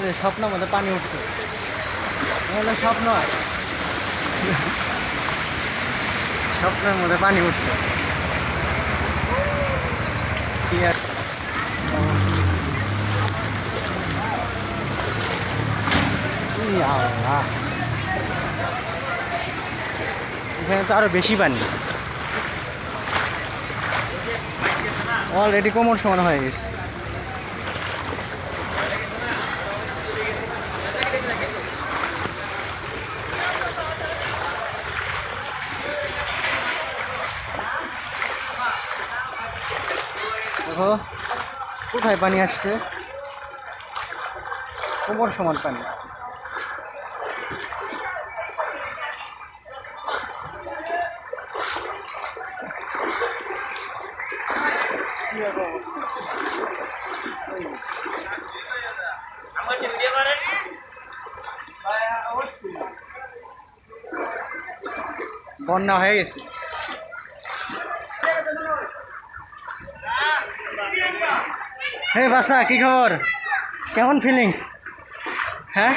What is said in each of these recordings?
যে স্বপ্নের মধ্যে পানি উঠছে, এগুলো স্বপ্ন, স্বপ্নের মধ্যে পানি উঠছে। কি আর আল্লাহ, এখানে তো আরো বেশি পানি, অলরেডি কোমর সমান হয়ে গেছে। দেখো কোথায় পানি আসছে, কোমর সমান পানি। বন্যা হয়ে গেছে। হে বাসা, কি খবর, কেমন ফিলিংস? হ্যাঁ,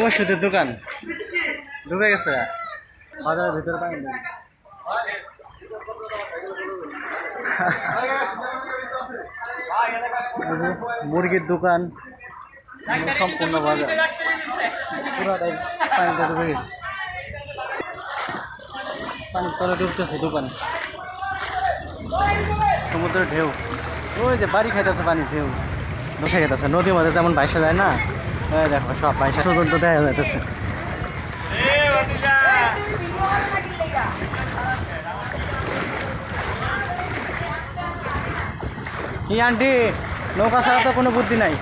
ওষুধের দোকান ঢুকে গেছে বাজারের ভিতরে পানি নেই। মুরগির দোকান, সম্পূর্ণ বাজার পুরাটাই পানিতে ঢুকে গেছে। পানির তলে ঢুকতেছে দোকানে, সমুদ্রের ঢেউ, ওই যে বাড়ি খাইতেছে পানি ঢেউ বসে গেছে। নদীর মধ্যে যেমন বাইসা যায় না, দেখো সব বাইসা পর্যন্ত দেখা যাইতেছে। কি আন্টি, নৌকা ছাড়া তো কোনো বুদ্ধি নাই।